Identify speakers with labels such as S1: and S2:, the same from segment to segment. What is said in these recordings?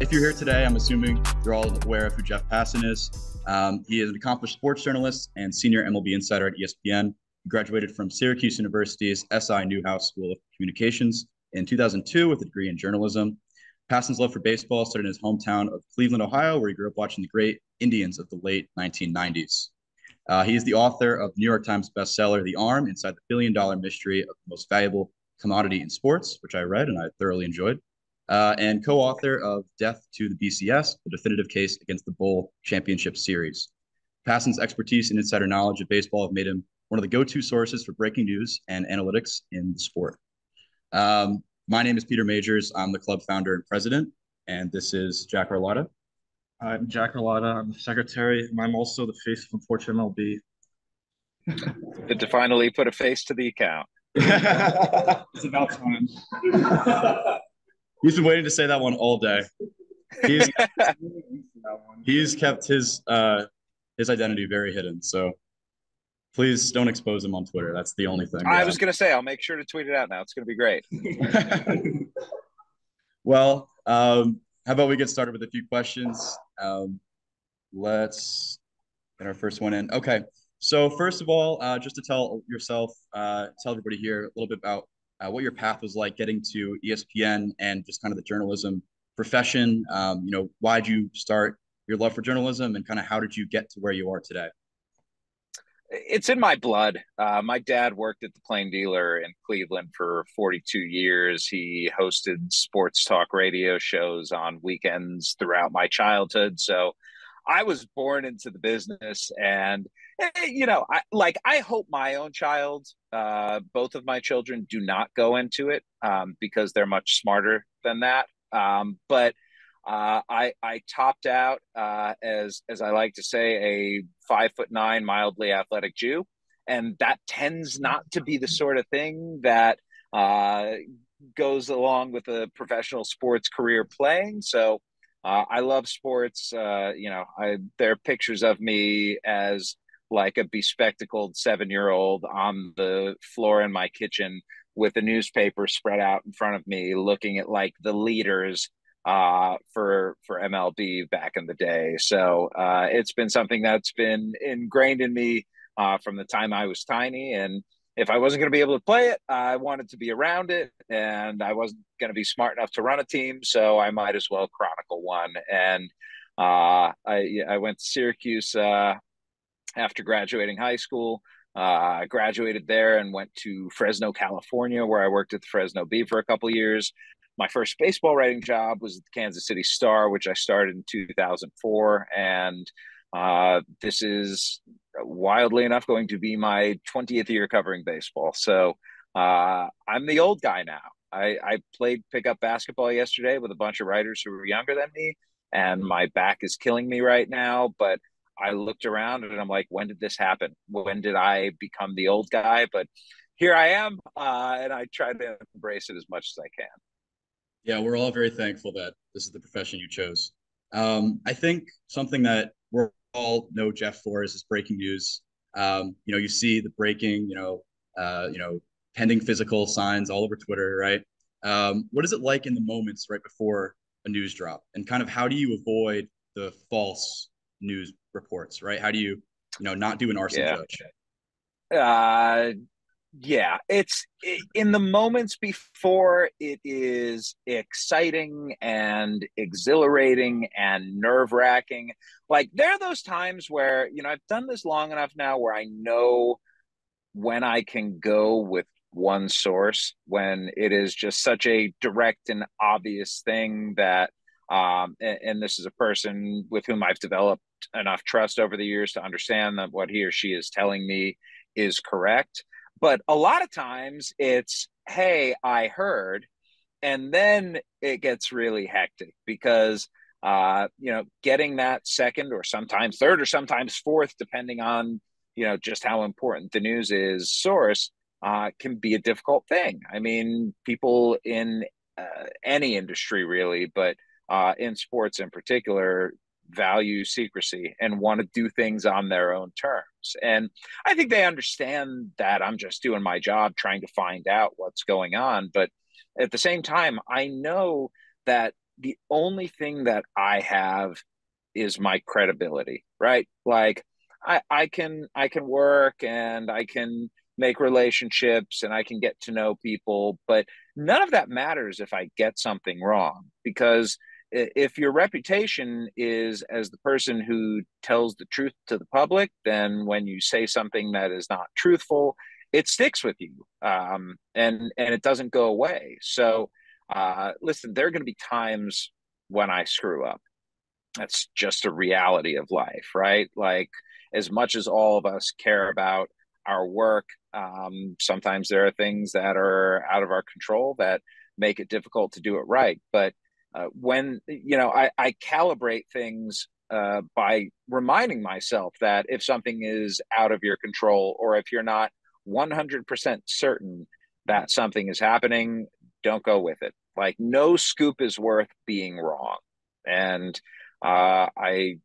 S1: If you're here today, I'm assuming you're all aware of who Jeff Passan is. He is an accomplished sports journalist and senior MLB insider at ESPN. He graduated from Syracuse University's S.I. Newhouse School of Communications in 2002 with a degree in journalism. Passan's love for baseball started in his hometown of Cleveland, Ohio, where he grew up watching the great Indians of the late 1990s. He is the author of the New York Times bestseller, The Arm, Inside the Billion-Dollar Mystery of the Most Valuable Commodity in Sports, which I read and I thoroughly enjoyed, and co-author of Death to the BCS, the definitive case against the Bull Championship Series. Passan's expertise and insider knowledge of baseball have made him one of the go-to sources for breaking news and analytics in the sport. My name is Peter Majors. I'm the club founder and president, and this is Jack Arlotta.
S2: I'm Jack Arlotta. I'm the secretary, and I'm also the face of Unfortunate MLB.
S3: Good to finally put a face to the account.
S2: It's about time.
S1: He's been waiting to say that one all day. He's kept his identity very hidden, so please don't expose him on Twitter. That's the only thing.
S3: I was going to say, I'll make sure to tweet it out now. It's going to be great.
S1: Well, how about we get started with a few questions? Let's get our first one in. Okay. So first of all, just to tell everybody here a little bit about what your path was like getting to ESPN and just kind of the journalism profession. Why'd you start your love for journalism and kind of how did you get to where you are today?
S3: It's in my blood. My dad worked at the Plain Dealer in Cleveland for 42 years. He hosted sports talk radio shows on weekends throughout my childhood. So I was born into the business, and I hope my own child, both of my children, do not go into it because they're much smarter than that. But I topped out as I like to say, a 5'9", mildly athletic Jew, and that tends not to be the sort of thing that goes along with a professional sports career playing. So I love sports. There are pictures of me as like a bespectacled 7-year-old on the floor in my kitchen with a newspaper spread out in front of me, looking at like the leaders for MLB back in the day. So it's been something that's been ingrained in me from the time I was tiny. And if I wasn't going to be able to play it, I wanted to be around it, and I wasn't going to be smart enough to run a team, so I might as well chronicle one. And I went to Syracuse after graduating high school. I graduated there and went to Fresno, California, where I worked at the Fresno Bee for a couple of years. My first baseball writing job was at the Kansas City Star, which I started in 2004. And this is, wildly enough, going to be my 20th year covering baseball. So I'm the old guy now. I played pickup basketball yesterday with a bunch of writers who were younger than me, and my back is killing me right now. But I looked around and I'm like, when did this happen? When did I become the old guy? But here I am, and I try to embrace it as much as I can.
S1: Yeah, we're all very thankful that this is the profession you chose. I think something that we're all know Jeff for is his breaking news. You see the breaking, pending physical signs all over Twitter, right? What is it like in the moments right before a news drop, and kind of how do you avoid the false news reports, right? How do you, not do an arson judge?
S3: Yeah, it's in the moments before, it is exciting and exhilarating and nerve-wracking. Like, there are those times where, I've done this long enough now where I know when I can go with one source, when it is just such a direct and obvious thing that, and this is a person with whom I've developed enough trust over the years to understand that what he or she is telling me is correct. But a lot of times it's, hey, I heard, and then it gets really hectic because, getting that second or sometimes third or sometimes fourth, depending on, just how important the news is, source can be a difficult thing. I mean, people in any industry really, but in sports in particular, value secrecy and want to do things on their own terms. And I think they understand that I'm just doing my job trying to find out what's going on. But at the same time, I know that the only thing that I have is my credibility, right? Like I can work and I can make relationships and I can get to know people, but none of that matters if I get something wrong, because if your reputation is as the person who tells the truth to the public, then when you say something that is not truthful, it sticks with you, and it doesn't go away. So, listen, there are going to be times when I screw up. That's just a reality of life, right? Like, as much as all of us care about our work, sometimes there are things that are out of our control that make it difficult to do it right. But when, I calibrate things by reminding myself that if something is out of your control, or if you're not 100% certain that something is happening, don't go with it. Like, no scoop is worth being wrong. And I've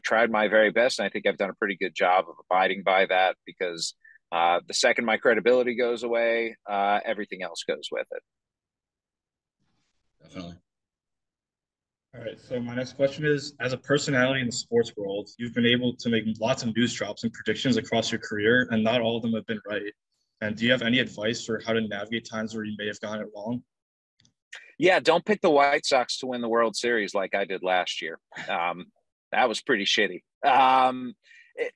S3: tried my very best, and I think I've done a pretty good job of abiding by that, because the second my credibility goes away, everything else goes with it.
S1: Definitely.
S2: All right. So my next question is, as a personality in the sports world, you've been able to make lots of news drops and predictions across your career, and not all of them have been right. And do you have any advice for how to navigate times where you may have gotten it wrong?
S3: Yeah, don't pick the White Sox to win the World Series like I did last year. That was pretty shitty.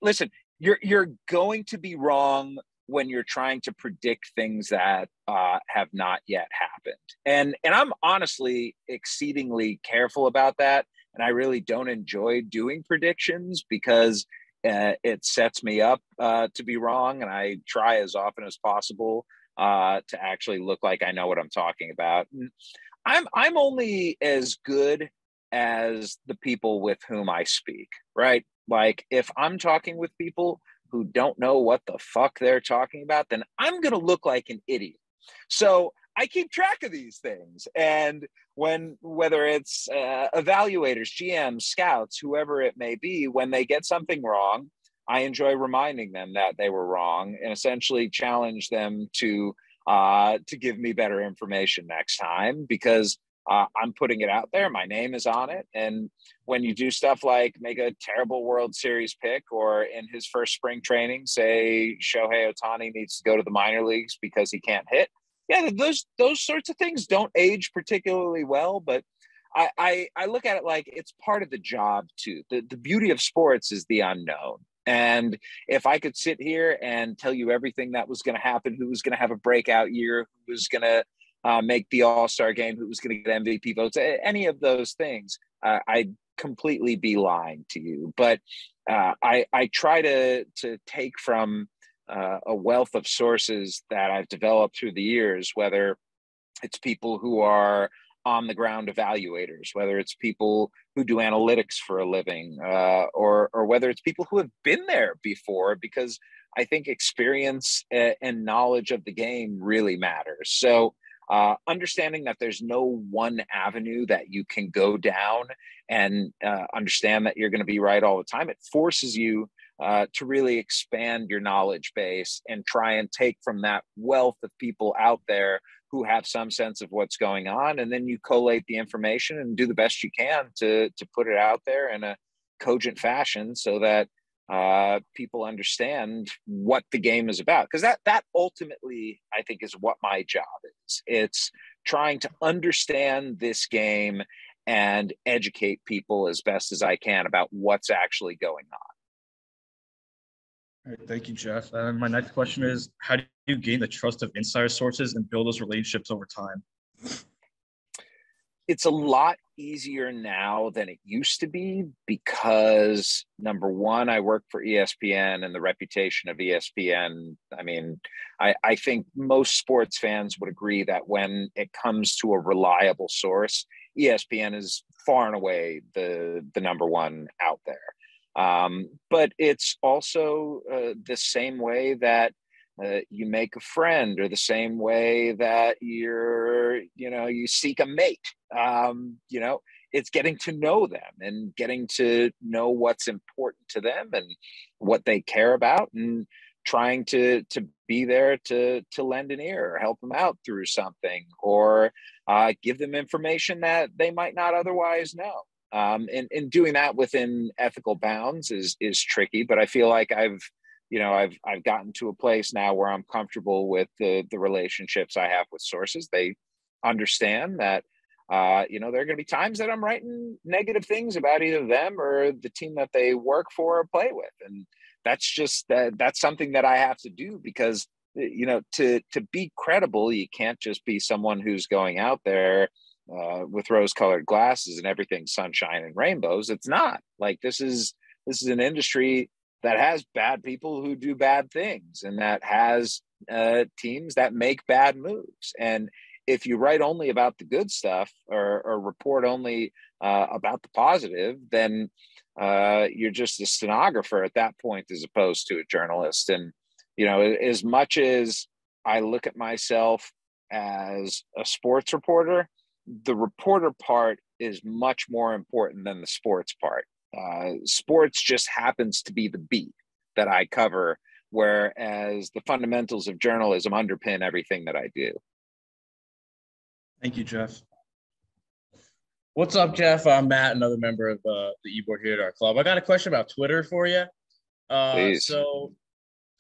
S3: Listen, you're going to be wrong when you're trying to predict things that have not yet happened, and I'm honestly exceedingly careful about that. And I really don't enjoy doing predictions, because it sets me up to be wrong, and I try as often as possible to actually look like I know what I'm talking about. I'm only as good as the people with whom I speak, right? Like, if I'm talking with people who don't know what the fuck they're talking about, then I'm going to look like an idiot. So I keep track of these things. And whether it's evaluators, GMs, scouts, whoever it may be, when they get something wrong, I enjoy reminding them that they were wrong, and essentially challenge them to give me better information next time, because I'm putting it out there. My name is on it. And when you do stuff like make a terrible World Series pick, or in his first spring training, say Shohei Ohtani needs to go to the minor leagues because he can't hit. Yeah, those sorts of things don't age particularly well, but I look at it like it's part of the job too. The beauty of sports is the unknown. And if I could sit here and tell you everything that was going to happen, who was going to have a breakout year, who was going to make the All-Star game, who was going to get MVP votes, any of those things, I'd completely be lying to you. But I try to take from a wealth of sources that I've developed through the years, whether it's people who are on the ground evaluators, whether it's people who do analytics for a living, or whether it's people who have been there before, because I think experience and knowledge of the game really matters. So understanding that there's no one avenue that you can go down, and understand that you're going to be right all the time, it forces you to really expand your knowledge base and try and take from that wealth of people out there who have some sense of what's going on. And then you collate the information and do the best you can to put it out there in a cogent fashion, so that people understand what the game is about. Because that ultimately, I think, is what my job is. It's trying to understand this game and educate people as best as I can about what's actually going on.
S2: All right, thank you, Jeff. And my next question is, how do you gain the trust of insider sources and build those relationships over time?
S3: It's a lot easier now than it used to be, because number one, I work for ESPN, and the reputation of ESPN. I mean, I think most sports fans would agree that when it comes to a reliable source, ESPN is far and away the number one out there. But it's also the same way that you make a friend, or the same way that you seek a mate. It's getting to know them and getting to know what's important to them and what they care about, and trying to be there to lend an ear or help them out through something, or give them information that they might not otherwise know. And doing that within ethical bounds is tricky, but I feel like I've gotten to a place now where I'm comfortable with the relationships I have with sources. They understand that there are going to be times that I'm writing negative things about either them or the team that they work for or play with, and that's something that I have to do because to be credible, you can't just be someone who's going out there with rose-colored glasses and everything's sunshine and rainbows. It's not. Like this is an industry that has bad people who do bad things and that has teams that make bad moves. And if you write only about the good stuff or report only about the positive, then you're just a stenographer at that point as opposed to a journalist. And as much as I look at myself as a sports reporter, the reporter part is much more important than the sports part. Sports just happens to be the beat that I cover, whereas the fundamentals of journalism underpin everything that I do.
S2: Thank you, Jeff.
S4: What's up, Jeff? I'm Matt, another member of the e-board here at our club. I got a question about Twitter for you.
S3: Please.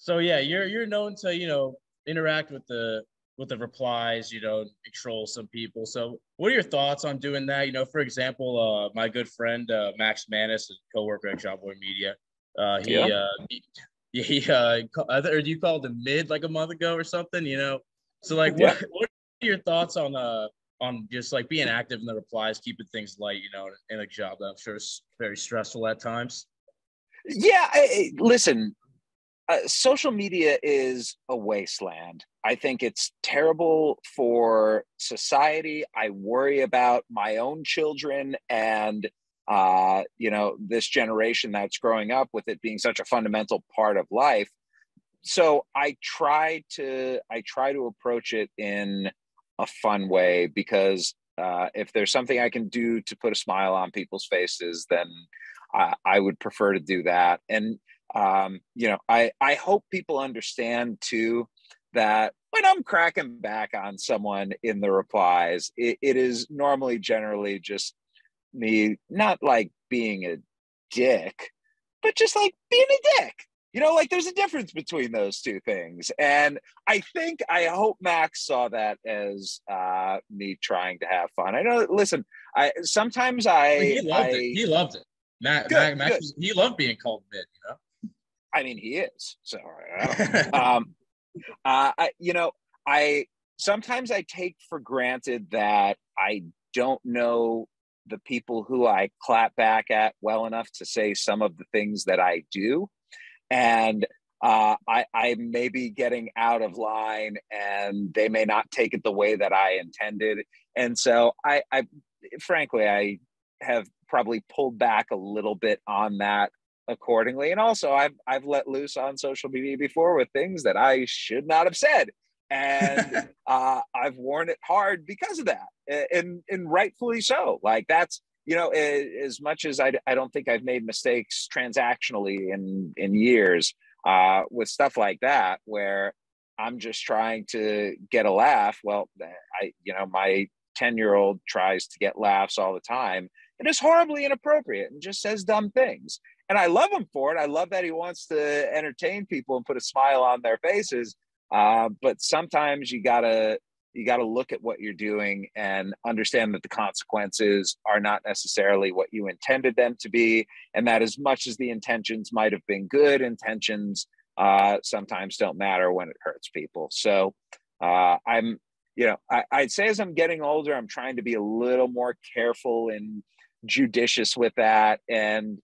S4: So yeah, you're known to interact with the replies, troll some people. So what are your thoughts on doing that? For example, my good friend Max Manis, a coworker at Job Boy Media, you called him mid like a month ago or something, So like, what are your thoughts on just like being active in the replies, keeping things light, in a job that I'm sure is very stressful at times?
S3: Yeah, listen. Social media is a wasteland. I think it's terrible for society. I worry about my own children and, this generation that's growing up with it being such a fundamental part of life. So I try to approach it in a fun way because if there's something I can do to put a smile on people's faces, then I would prefer to do that. And I hope people understand too that when I'm cracking back on someone in the replies, it is normally generally just me not like being a dick, but just like being a dick. Like there's a difference between those two things. And I hope Max saw that as me trying to have fun. I know, listen, he
S4: loved it. Max he loved being called mid,
S3: I mean, he is. So I sometimes I take for granted that I don't know the people who I clap back at well enough to say some of the things that I do. And I may be getting out of line and they may not take it the way that I intended. And so I frankly, I have probably pulled back a little bit on that accordingly. And also I've let loose on social media before with things that I should not have said. And I've worn it hard because of that. And rightfully so. Like that's, as much as I don't think I've made mistakes transactionally in years with stuff like that, where I'm just trying to get a laugh. Well, my 10-year-old tries to get laughs all the time. It is horribly inappropriate and just says dumb things. And I love him for it. I love that he wants to entertain people and put a smile on their faces. But sometimes you gotta look at what you're doing and understand that the consequences are not necessarily what you intended them to be. And that as much as the intentions might have been good, intentions sometimes don't matter when it hurts people. So I'd say as I'm getting older, I'm trying to be a little more careful and judicious with that. And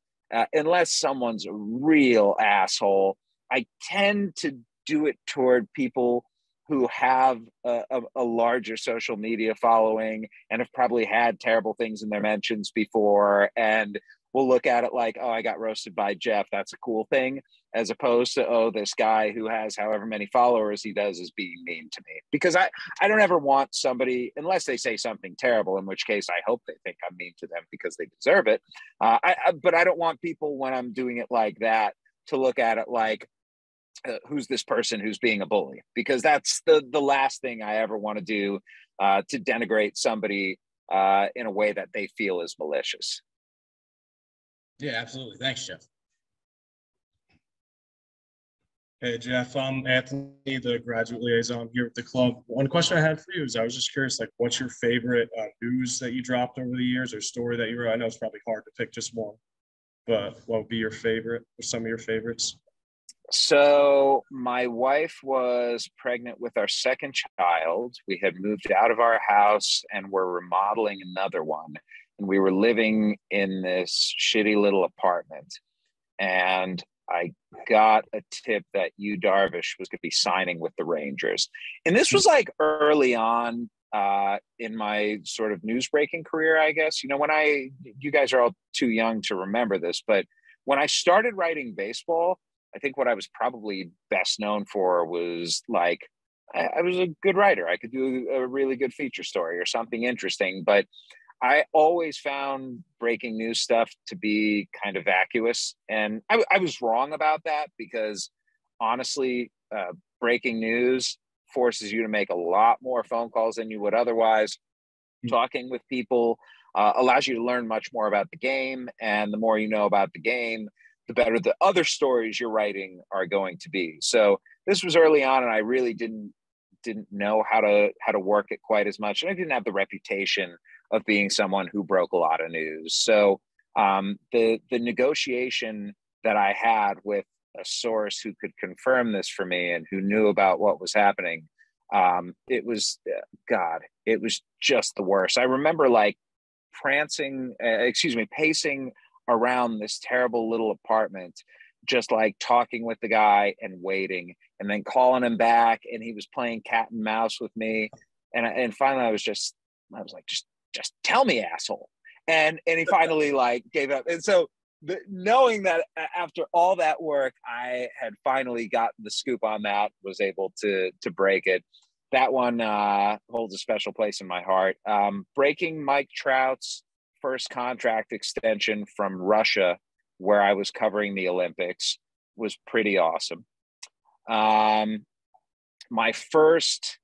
S3: unless someone's a real asshole, I tend to do it toward people who have a larger social media following and have probably had terrible things in their mentions before, and we'll look at it like, oh, I got roasted by Jeff, that's a cool thing, as opposed to, oh, this guy who has however many followers he does is being mean to me. Because I don't ever want somebody, unless they say something terrible, in which case I hope they think I'm mean to them because they deserve it. But I don't want people, when I'm doing it like that, to look at it like, who's this person who's being a bully, because that's the last thing I ever want to do, to denigrate somebody in a way that they feel is malicious.
S4: Yeah, absolutely. Thanks, Jeff.
S2: Hey, Jeff, I'm Anthony, the graduate liaison here with the club. One question I had for you is I was just curious, like, what's your favorite news that you dropped over the years or story that you wrote? I know it's probably hard to pick just one, but what would be your favorite or some of your favorites?
S3: So my wife was pregnant with our second child. We had moved out of our house and were remodeling another one. And we were living in this shitty little apartment. And I got a tip that Yu Darvish was going to be signing with the Rangers. And this was like early on in my sort of news breaking career, I guess. You know, you guys are all too young to remember this, but when I started writing baseball, I think what I was probably best known for was like, I was a good writer. I could do a really good feature story or something interesting, but I always found breaking news stuff to be kind of vacuous. And I was wrong about that, because honestly, breaking news forces you to make a lot more phone calls than you would otherwise. Talking with people allows you to learn much more about the game. And the more you know about the game, the better the other stories you're writing are going to be. So this was early on, and I really didn't know how to work it quite as much. And I didn't have the reputation of being someone who broke a lot of news. So the negotiation that I had with a source who could confirm this for me and who knew about what was happening, it was just the worst. I remember like pacing around this terrible little apartment, just like talking with the guy and waiting, and then calling him back, and he was playing cat and mouse with me. And finally I was like, just tell me, asshole. And he finally like gave up. And so knowing that after all that work, I had finally gotten the scoop on that, was able to break it. That one holds a special place in my heart. Breaking Mike Trout's first contract extension from Russia, where I was covering the Olympics, was pretty awesome. My first,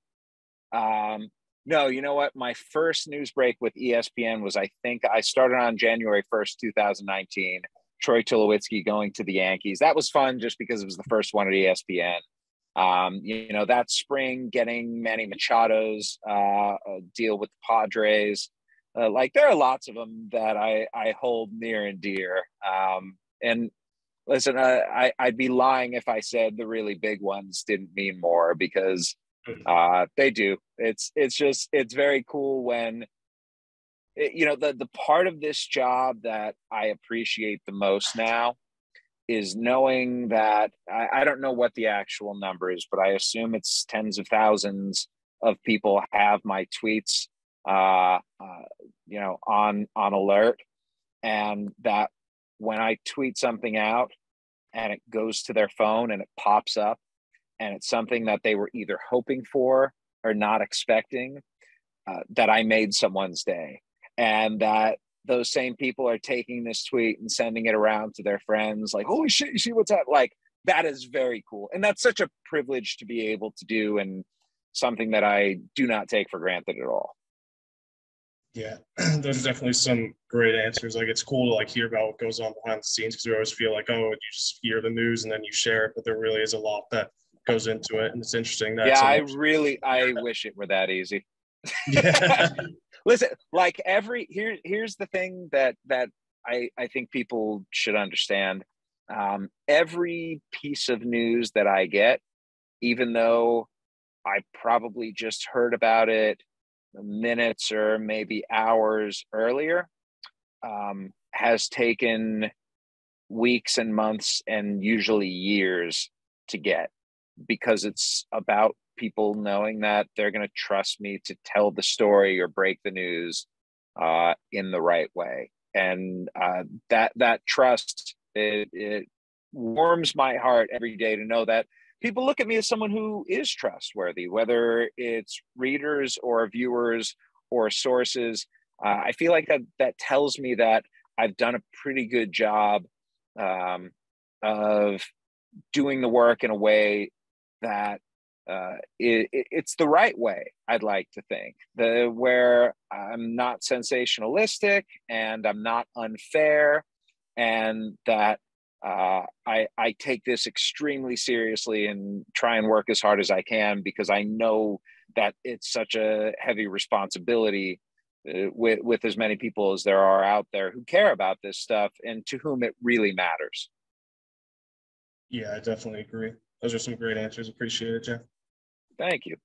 S3: no, you know what? My first news break with ESPN was, I think I started on January 1st, 2019, Troy Tulowitzki going to the Yankees. That was fun just because it was the first one at ESPN. You know, that spring, getting Manny Machado's a deal with the Padres. Like, there are lots of them that I hold near and dear. And listen, I'd be lying if I said the really big ones didn't mean more, because they do. It's very cool when, you know, the part of this job that I appreciate the most now is knowing that I don't know what the actual number is, but I assume it's tens of thousands of people have my tweets, you know, on alert, and that when I tweet something out and it goes to their phone and it pops up and it's something that they were either hoping for or not expecting, that I made someone's day, and that those same people are taking this tweet and sending it around to their friends like, holy shit, you see what's up? Like, that is very cool. And that's such a privilege to be able to do, and something that I do not take for granted at all.
S2: Yeah, those are definitely some great answers. Like, it's cool to like hear about what goes on behind the scenes, because you always feel like, oh, you just hear the news and then you share it, but there really is a lot that goes into it, and it's interesting that.
S3: Yeah, I wish it were that easy.
S2: Yeah.
S3: Listen, like here's the thing that I think people should understand. Every piece of news that I get, even though I probably just heard about it minutes or maybe hours earlier, has taken weeks and months and usually years to get, because it's about people knowing that they're going to trust me to tell the story or break the news in the right way. And that trust, it warms my heart every day to know that people look at me as someone who is trustworthy, whether it's readers or viewers or sources. I feel like that tells me that I've done a pretty good job of doing the work in a way that it's the right way. I'd like to think where I'm not sensationalistic and I'm not unfair, and that I take this extremely seriously and try and work as hard as I can, because I know that it's such a heavy responsibility with as many people as there are out there who care about this stuff and to whom it really matters.
S2: Yeah, I definitely agree. Those are some great answers. Appreciate it, Jeff.
S3: Thank you.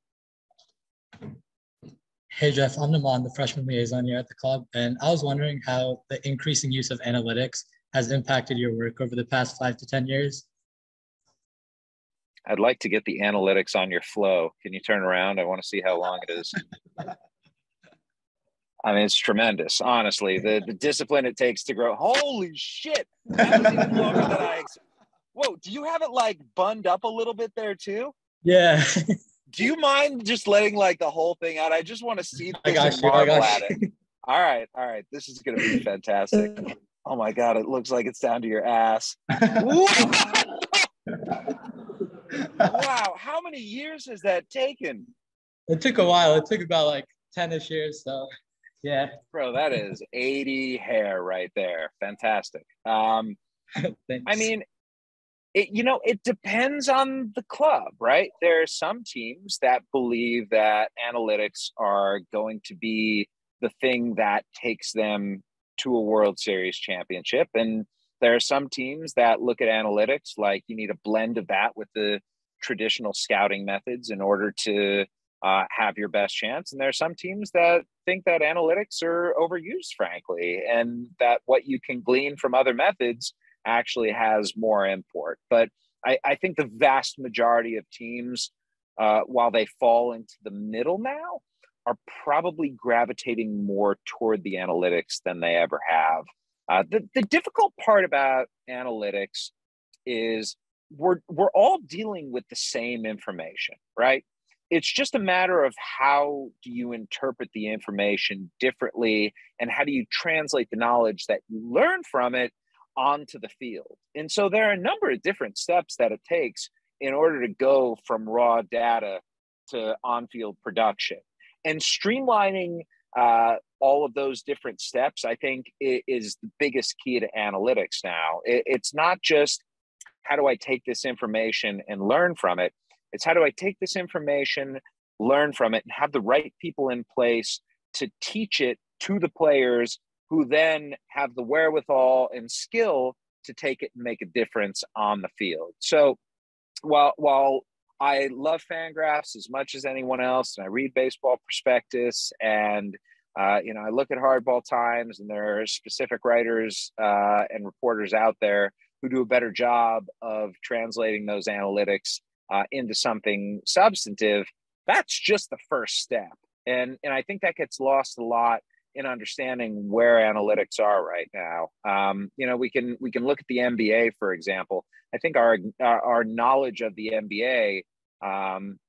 S5: Hey, Jeff, I'm Naman, the freshman liaison here at the club, and I was wondering how the increasing use of analytics has impacted your work over the past 5 to 10 years.
S3: I'd like to get the analytics on your flow. Can you turn around? I want to see how long it is. I mean, it's tremendous, honestly. The discipline it takes to grow. Holy shit! That was even longer than I expected. Whoa, do you have it like bunned up a little bit there too?
S5: Yeah.
S3: Do you mind just letting like the whole thing out? I just want to see this and
S5: I
S3: marvel
S5: got
S3: at it. All right. This is going to be fantastic. Oh my God, it looks like it's down to your ass. Wow, how many years has that taken?
S5: It took a while. It took about like 10-ish years, so yeah.
S3: Bro, that is 80 hair right there. Fantastic.
S5: Thanks.
S3: I mean, it depends on the club, right? There are some teams that believe that analytics are going to be the thing that takes them to a World Series championship. And there are some teams that look at analytics like you need a blend of that with the traditional scouting methods in order to have your best chance. And there are some teams that think that analytics are overused, frankly, and that what you can glean from other methods actually has more import. But I think the vast majority of teams, while they fall into the middle now, are probably gravitating more toward the analytics than they ever have. The difficult part about analytics is we're all dealing with the same information, right? It's just a matter of how do you interpret the information differently, and how do you translate the knowledge that you learn from it onto the field. And so there are a number of different steps that it takes in order to go from raw data to on-field production. And streamlining all of those different steps, I think, is the biggest key to analytics now. It's not just how do I take this information and learn from it. It's how do I take this information, learn from it, and have the right people in place to teach it to the players, who then have the wherewithal and skill to take it and make a difference on the field. So while I love Fangraphs as much as anyone else, and I read Baseball Prospectus, and I look at Hardball Times, and there are specific writers and reporters out there who do a better job of translating those analytics into something substantive. That's just the first step, and I think that gets lost a lot in understanding where analytics are right now. We can look at the NBA, for example. I think our knowledge of the NBA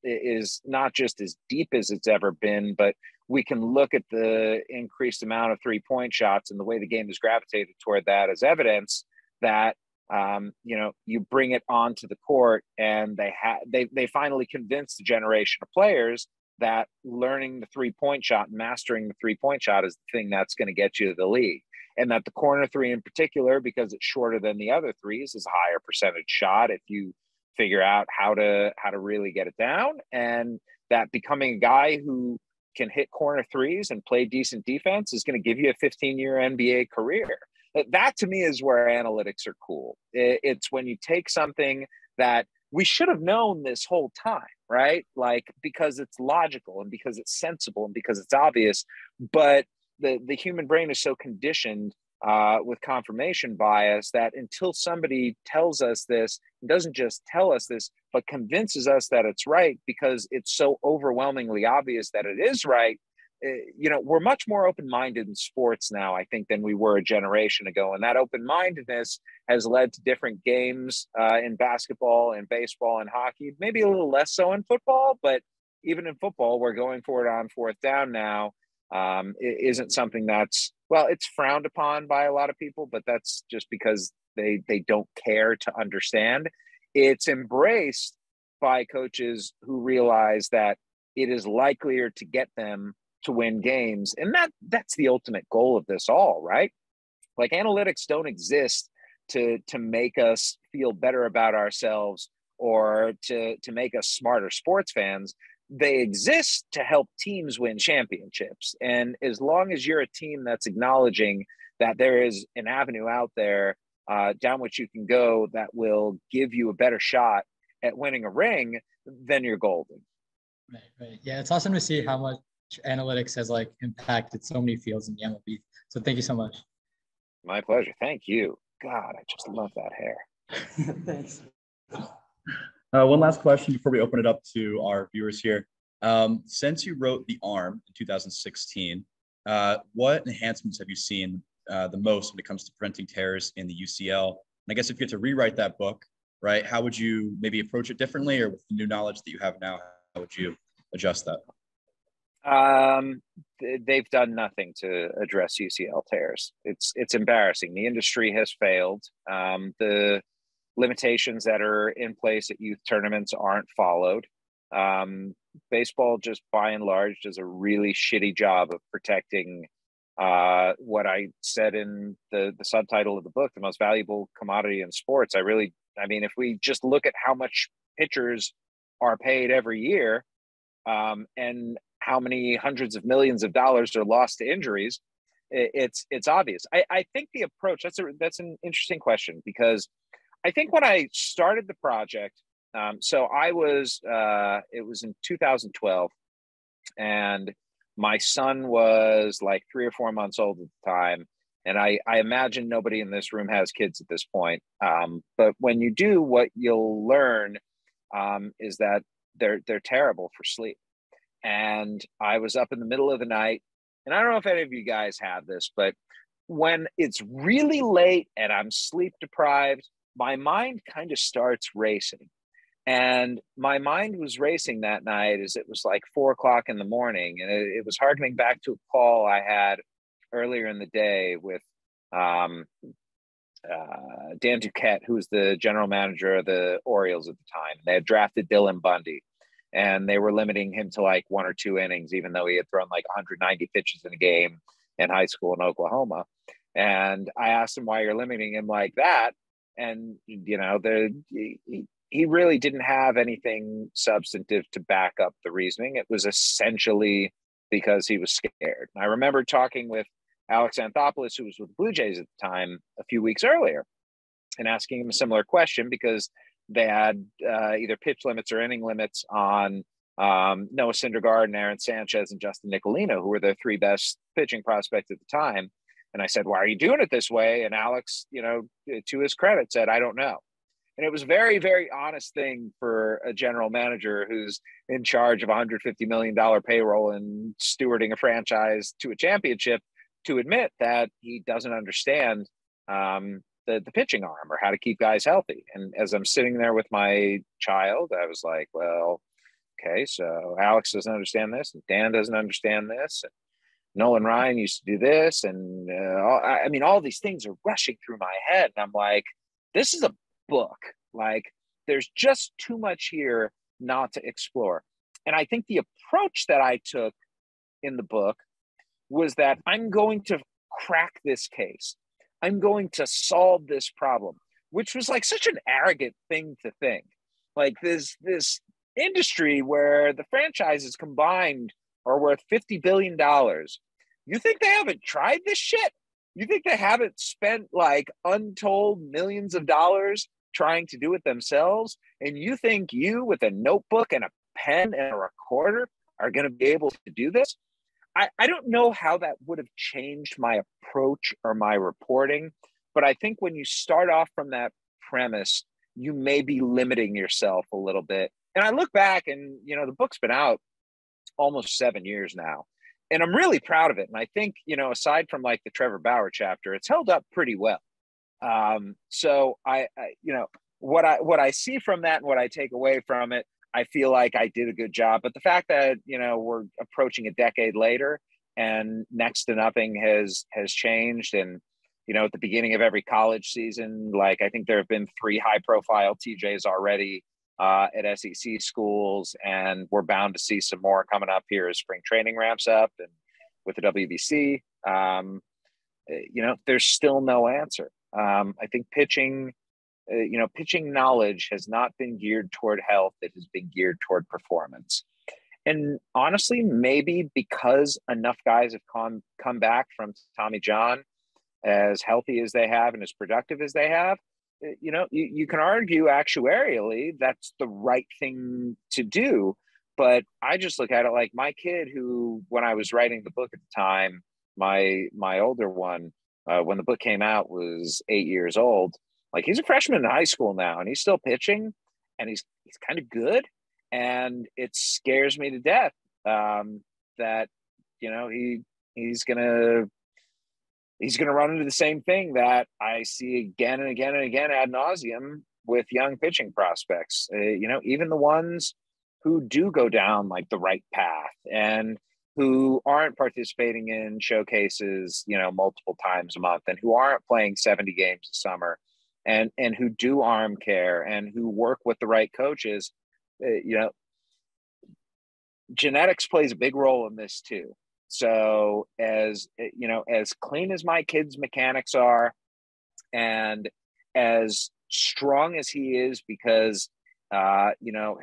S3: is not just as deep as it's ever been, but we can look at the increased amount of 3-point shots and the way the game has gravitated toward that as evidence that you bring it onto the court, and they finally convinced a generation of players that learning the 3-point shot and mastering the 3-point shot is the thing that's going to get you to the league. And that the corner three in particular, because it's shorter than the other threes, is a higher percentage shot if you figure out how to really get it down. And that becoming a guy who can hit corner threes and play decent defense is going to give you a 15-year NBA career. That to me is where analytics are cool. It's when you take something that we should have known this whole time, right? Like, because it's logical and because it's sensible and because it's obvious, but the human brain is so conditioned with confirmation bias that until somebody tells us this, doesn't just tell us this, but convinces us that it's right because it's so overwhelmingly obvious that it is right, we're much more open-minded in sports now, I think, than we were a generation ago. And that open-mindedness has led to different games in basketball and baseball and hockey, maybe a little less so in football, but even in football, we're going for it on fourth down now. It isn't something that's, it's frowned upon by a lot of people, but that's just because they don't care to understand. it's embraced by coaches who realize that it is likelier to get them to win games. And that's the ultimate goal of this all, right? Like, analytics don't exist to make us feel better about ourselves or to make us smarter sports fans. They exist to help teams win championships. And as long as you're a team that's acknowledging that there is an avenue out there down which you can go that will give you a better shot at winning a ring, then you're golden.
S5: Right. Yeah, it's awesome to see how much analytics has like impacted so many fields in the MLB. So thank you so much.
S3: My pleasure. Thank you. God, I just love that hair.
S5: Thanks.
S1: One last question before we open it up to our viewers here. Since you wrote The Arm in 2016, what enhancements have you seen the most when it comes to preventing tears in the UCL? And I guess if you had to rewrite that book, right, how would you maybe approach it differently, or with the new knowledge that you have now, how would you adjust that?
S3: They've done nothing to address UCL tears. It's embarrassing. The industry has failed. The limitations that are in place at youth tournaments aren't followed. Baseball, just by and large, does a really shitty job of protecting what I said in the subtitle of the book, the most valuable commodity in sports. I mean, if we just look at how much pitchers are paid every year, and how many hundreds of millions of dollars are lost to injuries, it's obvious. I think the approach, that's an interesting question, because I think when I started the project, so it was in 2012, and my son was like 3 or 4 months old at the time. And I imagine nobody in this room has kids at this point. But when you do, what you'll learn is that they're terrible for sleep. And I was up in the middle of the night, and I don't know if any of you guys have this, but when it's really late and I'm sleep deprived, my mind kind of starts racing. And my mind was racing that night as it was like 4 o'clock in the morning. And it was harkening back to a call I had earlier in the day with Dan Duquette, who was the general manager of the Orioles at the time. They had drafted Dylan Bundy, and they were limiting him to like 1 or 2 innings, even though he had thrown like 190 pitches in a game in high school in Oklahoma. And I asked him why you're limiting him like that. And, you know, he really didn't have anything substantive to back up the reasoning. It was essentially because he was scared. And I remember talking with Alex Anthopoulos, who was with the Blue Jays at the time, a few weeks earlier, and asking him a similar question, because they had either pitch limits or inning limits on Noah Syndergaard and Aaron Sanchez and Justin Nicolino, who were the 3 best pitching prospects at the time. And I said, why are you doing it this way? And Alex, you know, to his credit, said, I don't know. And it was a very, very honest thing for a general manager who's in charge of $150 million payroll and stewarding a franchise to a championship to admit that he doesn't understand the pitching arm or how to keep guys healthy. And as I'm sitting there with my child, I was like, well, okay, so Alex doesn't understand this, and Dan doesn't understand this, and Nolan Ryan used to do this. And I mean, all these things are rushing through my head. And I'm like, this is a book. Like, there's just too much here not to explore. And I think the approach that I took in the book was that I'm going to crack this case. I'm going to solve this problem, which was like such an arrogant thing to think. Like, this industry where the franchises combined are worth $50 billion. You think they haven't tried this shit? You think they haven't spent like untold millions of dollars trying to do it themselves? And you think you, with a notebook and a pen and a recorder, are going to be able to do this? I don't know how that would have changed my approach or my reporting, but I think when you start off from that premise, you may be limiting yourself a little bit. And I look back and, you know, the book's been out almost 7 years now, and I'm really proud of it. And I think, you know, aside from like the Trevor Bauer chapter, it's held up pretty well. So I you know, what I see from that and what I take away from it, I feel like I did a good job. But the fact that, you know, we're approaching a decade later and next to nothing has changed, and at the beginning of every college season, like I think there have been 3 high-profile TJs already at SEC schools, and we're bound to see some more coming up here as spring training ramps up and with the WBC. There's still no answer. I think pitching knowledge has not been geared toward health. It has been geared toward performance. And honestly, maybe because enough guys have come back from Tommy John as healthy as they have and as productive as they have, you can argue actuarially that's the right thing to do. But I just look at it like my kid, who, when I was writing the book at the time, my older one, when the book came out, was 8 years old. Like, he's a freshman in high school now, and he's still pitching, and he's kind of good. And it scares me to death that he's gonna run into the same thing that I see again and again and again ad nauseum with young pitching prospects. Even the ones who do go down like the right path and who aren't participating in showcases, multiple times a month, and who aren't playing 70 games a summer, and who do arm care and who work with the right coaches. Genetics plays a big role in this too. So as clean as my kid's mechanics are, and as strong as he is, because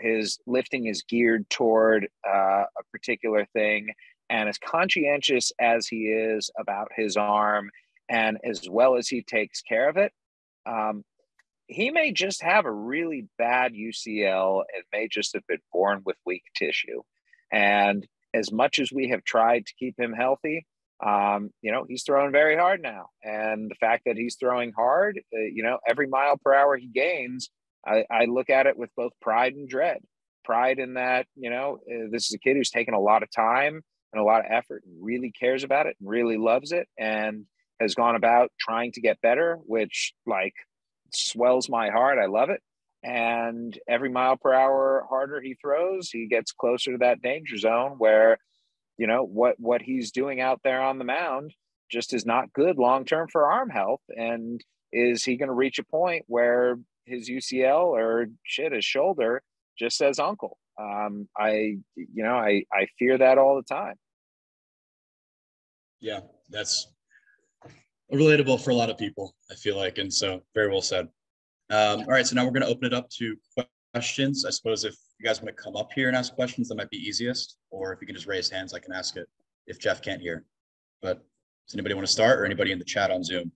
S3: his lifting is geared toward a particular thing, and as conscientious as he is about his arm, and as well as he takes care of it, he may just have a really bad UCL and may just have been born with weak tissue. And as much as we have tried to keep him healthy, he's throwing very hard now. And the fact that he's throwing hard, every mile per hour he gains, I look at it with both pride and dread. Pride in that, this is a kid who's taken a lot of time and a lot of effort and really cares about it and really loves it and has gone about trying to get better, which swells my heart. I love it. And every mile per hour harder he throws, he gets closer to that danger zone where, what he's doing out there on the mound just is not good long-term for arm health. And is he going to reach a point where his UCL or his shoulder just says uncle? I fear that all the time.
S1: Yeah, that's relatable for a lot of people, I feel like. And so very well said. All right, so now we're going to open it up to questions. I suppose if you guys want to come up here and ask questions, that might be easiest. Or if you can just raise hands, I can ask it if Jeff can't hear. But does anybody want to start, or anybody in the chat on Zoom?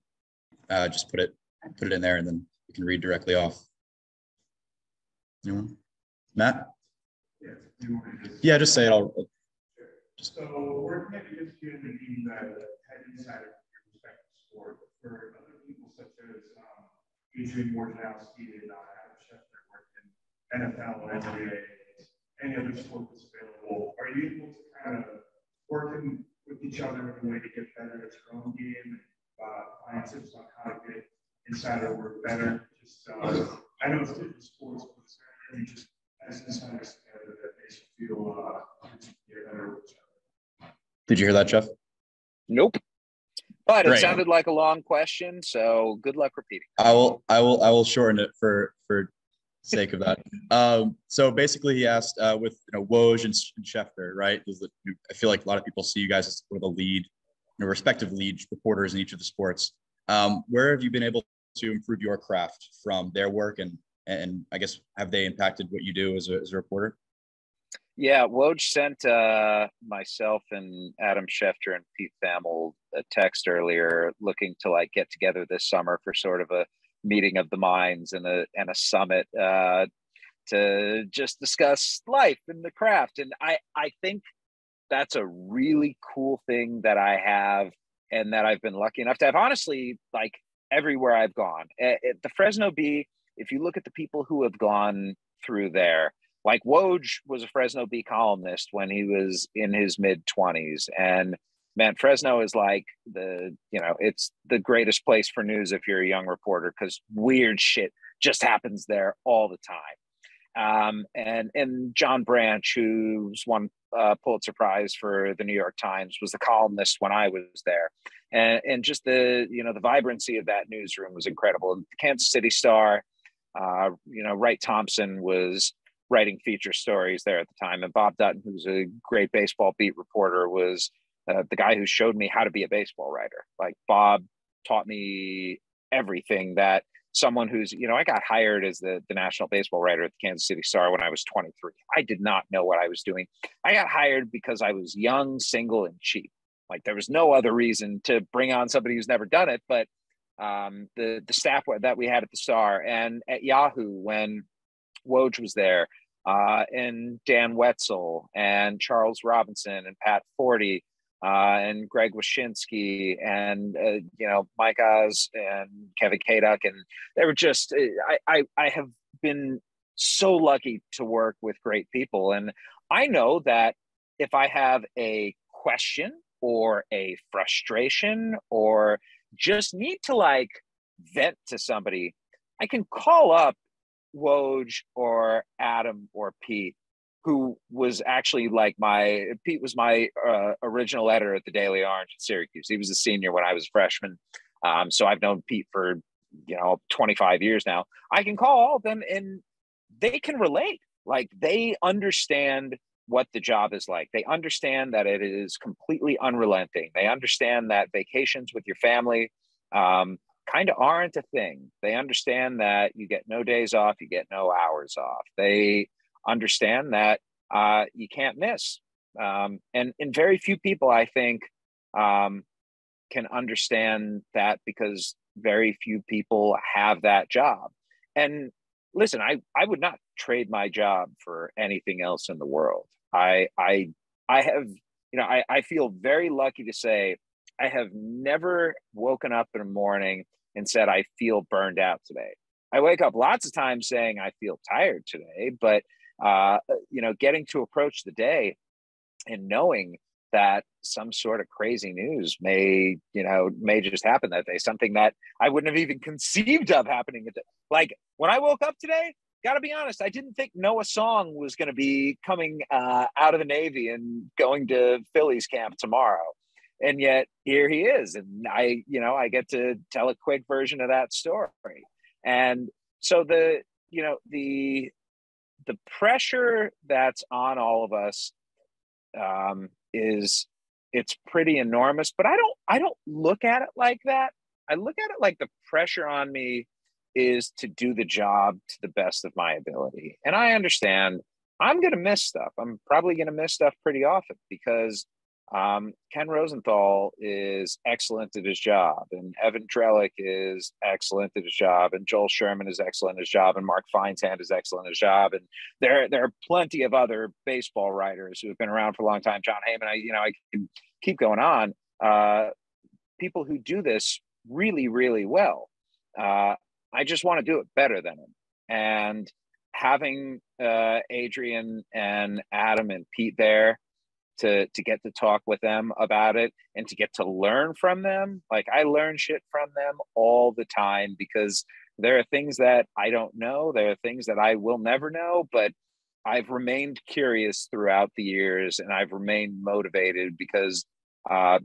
S1: Just put it in there, and then you can read directly off. Anyone? Matt? Yeah, just say it.
S6: So working at ESPN and being the head insider for your respective sport, for other people such as Adrian Wojnarowski and Adam Schefter work in NFL and NBA, any other sport that's available, are you able to kind of working with each other in a way to get better at your own game, find tips on how to get insider work better? Just I know it's different sports, but it's very just as insiders together that makes you feel get better with each other.
S1: Did you hear that, Jeff?
S3: Nope. But
S1: Great.
S3: It sounded like a long question, so good luck repeating.
S1: I will shorten it for sake of that. So basically, he asked with Woj and Schefter, right? I feel like a lot of people see you guys as sort of the lead, respective lead reporters in each of the sports. Where have you been able to improve your craft from their work, and I guess have they impacted what you do as a reporter?
S3: Yeah, Woj sent myself and Adam Schefter and Pete Thamel a text earlier, looking to get together this summer for sort of a meeting of the minds and a summit to just discuss life and the craft. And I think that's a really cool thing that I have and that I've been lucky enough to have. Honestly, everywhere I've gone, at the Fresno Bee, if you look at the people who have gone through there, Woj was a Fresno Bee columnist when he was in his mid-20s. And man, Fresno is it's the greatest place for news if you're a young reporter, because weird shit just happens there all the time. And John Branch, who's won Pulitzer Prize for the New York Times, was the columnist when I was there, and just the the vibrancy of that newsroom was incredible. The Kansas City Star, Wright Thompson was writing feature stories there at the time, and Bob Dutton, who's a great baseball beat reporter, was the guy who showed me how to be a baseball writer. Like, Bob taught me everything that someone who's, I got hired as the national baseball writer at the Kansas City Star when I was 23. I did not know what I was doing. I got hired because I was young, single, and cheap. Like, there was no other reason to bring on somebody who's never done it. But the staff that we had at the Star and at Yahoo when Woj was there, and Dan Wetzel and Charles Robinson and Pat Forty, and Greg Wyshynski and Mike Oz and Kevin Kaduk, and they were just I have been so lucky to work with great people, and I know that if I have a question or a frustration or just need to like vent to somebody, I can call up Woj or Adam or Pete, who was actually Pete was my original editor at the Daily Orange at Syracuse. He was a senior when I was a freshman. So I've known Pete for, 25 years now. I can call all of them and they can relate. Like, they understand what the job is like. They understand that it is completely unrelenting. They understand that vacations with your family kind of aren't a thing. They understand that you get no days off, you get no hours off. They understand that you can't miss. And very few people, I think, can understand that, because very few people have that job. And listen, I would not trade my job for anything else in the world. I have, I feel very lucky to say I have never woken up in the morning and said, I feel burned out today. I wake up lots of times saying I feel tired today, but getting to approach the day and knowing that some sort of crazy news may just happen that day, something that I wouldn't have even conceived of happening. Like, when I woke up today, gotta be honest, I didn't think Noah Song was going to be coming out of the Navy and going to Phillies camp tomorrow. And yet here he is. And I get to tell a quick version of that story. And so the pressure that's on all of us it's pretty enormous, but I don't look at it like that. I look at it like the pressure on me is to do the job to the best of my ability. And I understand I'm going to miss stuff. I'm probably going to miss stuff pretty often, because Ken Rosenthal is excellent at his job, and Evan Drellick is excellent at his job, and Joel Sherman is excellent at his job, and Mark Feinshand is excellent at his job, and there are plenty of other baseball writers who have been around for a long time. John Heyman, I can keep going on. People who do this really, really well. I just want to do it better than him, and having Adrian and Adam and Pete there to get to talk with them about it and to get to learn from them. Like, I learn shit from them all the time, because there are things that I don't know. There are things that I will never know, but I've remained curious throughout the years, and I've remained motivated, because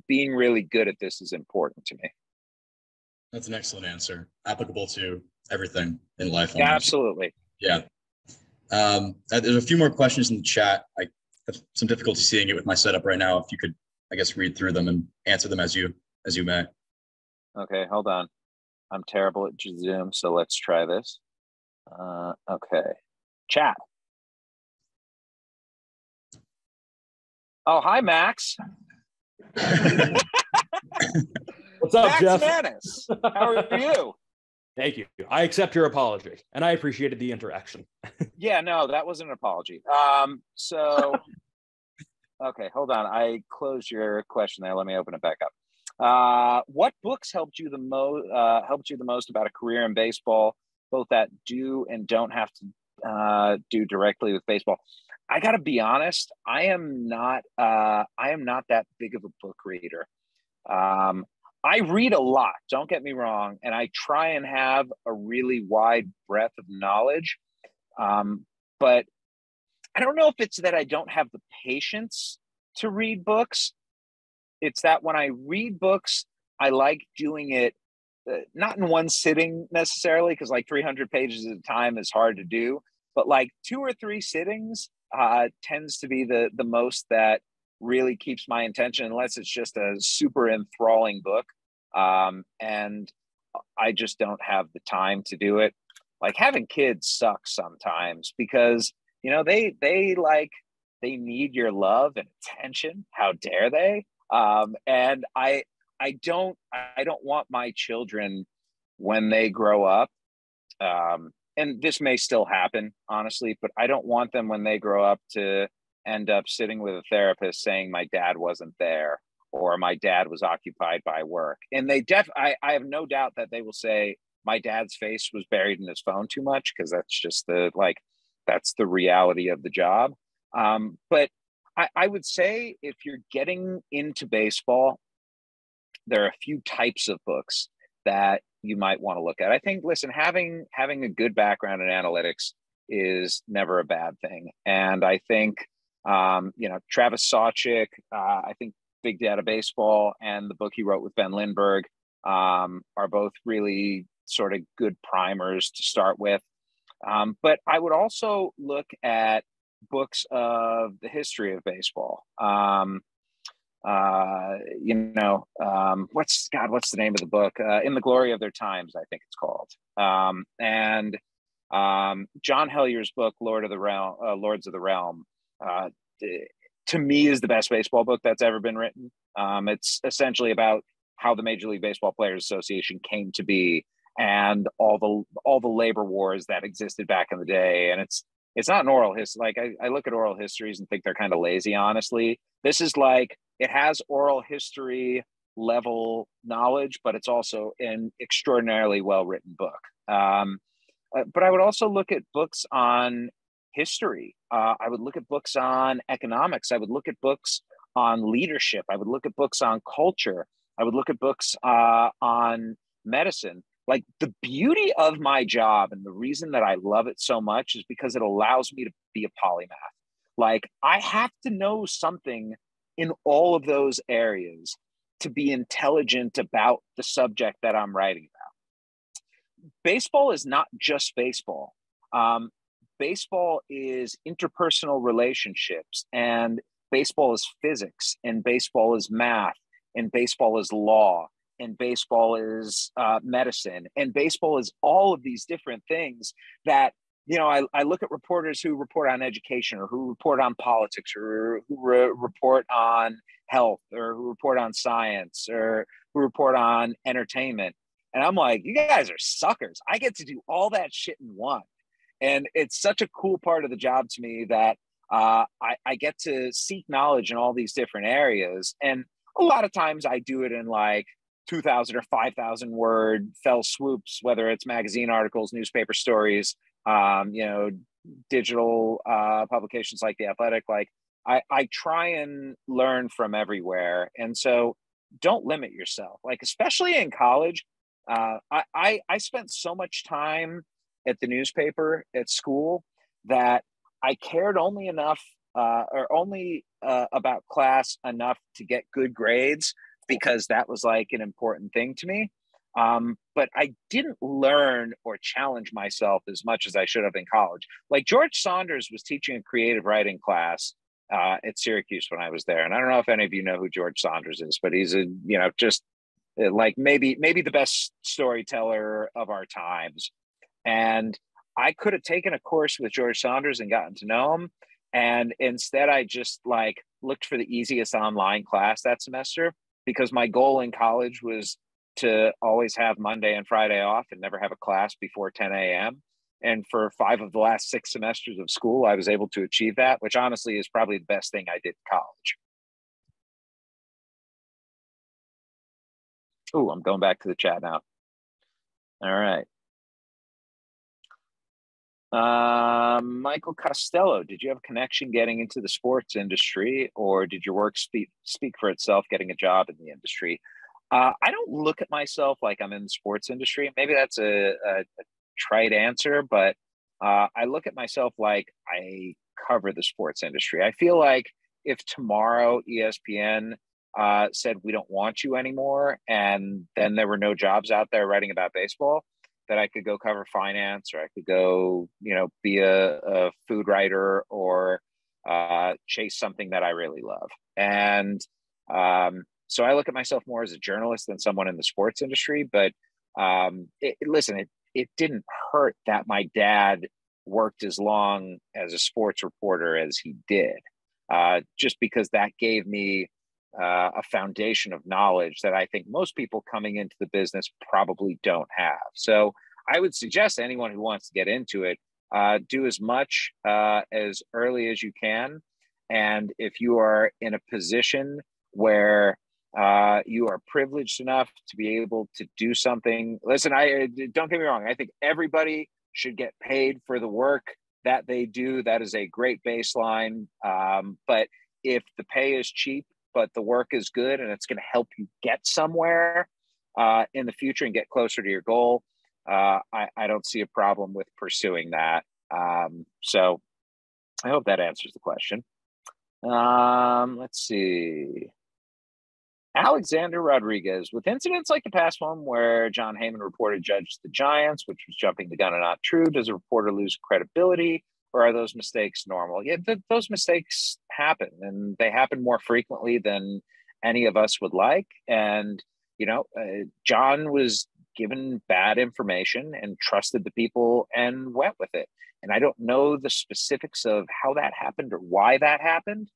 S3: being really good at this is important to me.
S1: That's an excellent answer. Applicable to everything in life.
S3: Yeah, absolutely.
S1: Yeah. There's a few more questions in the chat. I have some difficulty seeing it with my setup right now. If you could, I guess, read through them and answer them as you may.
S3: Okay, hold on. I'm terrible at Zoom, so let's try this. Okay. Chat. Oh, hi, Max.
S7: What's up,
S3: Max
S7: Jeff?
S3: Manus. How are you?
S7: Thank you. I accept your apology, and I appreciated the interaction.
S3: Yeah, no, that wasn't an apology. So, okay, hold on. I closed your question there. Let me open it back up. What books helped you the most about a career in baseball, both that do and don't have to do directly with baseball? I got to be honest. I am not that big of a book reader. I read a lot, don't get me wrong, and I try and have a really wide breadth of knowledge. But I don't know if it's that I don't have the patience to read books. It's that when I read books, I like doing it not in one sitting necessarily, because like 300 pages at a time is hard to do, but like 2 or 3 sittings tends to be the most that really keeps my attention, unless it's just a super enthralling book. And I just don't have the time to do it. Like having kids sucks sometimes because, you know, they need your love and attention. How dare they? And I don't want my children when they grow up, and this may still happen, honestly, but I don't want them when they grow up to end up sitting with a therapist saying my dad wasn't there or my dad was occupied by work. And I have no doubt that they will say my dad's face was buried in his phone too much, because that's just that's the reality of the job. But I would say if you're getting into baseball, there are a few types of books that you might want to look at. I think, listen, having a good background in analytics is never a bad thing. And I think, Travis Sawchik, I think Big Data Baseball and the book he wrote with Ben Lindbergh are both really sort of good primers to start with. But I would also look at books of the history of baseball. What's the name of the book? In the Glory of Their Times, I think it's called. And John Hellier's book, Lords of the Realm, to me is the best baseball book that's ever been written. It's essentially about how the Major League Baseball Players Association came to be and all the labor wars that existed back in the day. And it's not an oral history. Like I look at oral histories and think they're kind of lazy, honestly. This is like, it has oral history level knowledge, but it's also an extraordinarily well-written book. But I would also look at books on history. I would look at books on economics. I would look at books on leadership. I would look at books on culture. I would look at books on medicine. Like, the beauty of my job and the reason that I love it so much is because it allows me to be a polymath. Like, I have to know something in all of those areas to be intelligent about the subject that I'm writing about. Baseball is not just baseball. Baseball is interpersonal relationships, and baseball is physics, and baseball is math, and baseball is law, and baseball is medicine, and baseball is all of these different things that, you know, I look at reporters who report on education or who report on politics or who report on health or who report on science or who report on entertainment. And I'm like, you guys are suckers. I get to do all that shit in one. And it's such a cool part of the job to me that I get to seek knowledge in all these different areas. And a lot of times I do it in like 2,000 or 5,000 word fell swoops, whether it's magazine articles, newspaper stories, digital publications like The Athletic. Like I try and learn from everywhere. And so don't limit yourself, like, especially in college. I spent so much time at the newspaper at school that I cared only enough about class enough to get good grades, because that was like an important thing to me. But I didn't learn or challenge myself as much as I should have in college. Like, George Saunders was teaching a creative writing class at Syracuse when I was there. And I don't know if any of you know who George Saunders is, but he's just like maybe the best storyteller of our times. And I could have taken a course with George Saunders and gotten to know him. And instead I just like looked for the easiest online class that semester, because my goal in college was to always have Monday and Friday off and never have a class before 10 a.m. And for 5 of the last 6 semesters of school, I was able to achieve that, which honestly is probably the best thing I did in college. Oh, I'm going back to the chat now. All right. Michael Costello, did you have a connection getting into the sports industry, or did your work speak for itself getting a job in the industry? I don't look at myself like I'm in the sports industry. Maybe that's a trite answer, but I look at myself like I cover the sports industry. I feel like if tomorrow ESPN said we don't want you anymore, and then there were no jobs out there writing about baseball, that I could go cover finance, or I could go, be a food writer, or chase something that I really love. And so I look at myself more as a journalist than someone in the sports industry. But listen, it didn't hurt that my dad worked as long as a sports reporter as he did, just because that gave me a foundation of knowledge that I think most people coming into the business probably don't have. So I would suggest to anyone who wants to get into it, do as much as early as you can. And if you are in a position where you are privileged enough to be able to do something, listen, I don't get me wrong, I think everybody should get paid for the work that they do. That is a great baseline. But if the pay is cheap, but the work is good and it's going to help you get somewhere in the future and get closer to your goal, I don't see a problem with pursuing that. So I hope that answers the question. Let's see. Alexander Rodriguez, with incidents like the past one where John Heyman reported judged the Giants, which was jumping the gun and not true, does a reporter lose credibility, or are those mistakes normal? Yeah, those mistakes happen, and they happen more frequently than any of us would like. And, John was given bad information and trusted the people and went with it. And I don't know the specifics of how that happened or why that happened.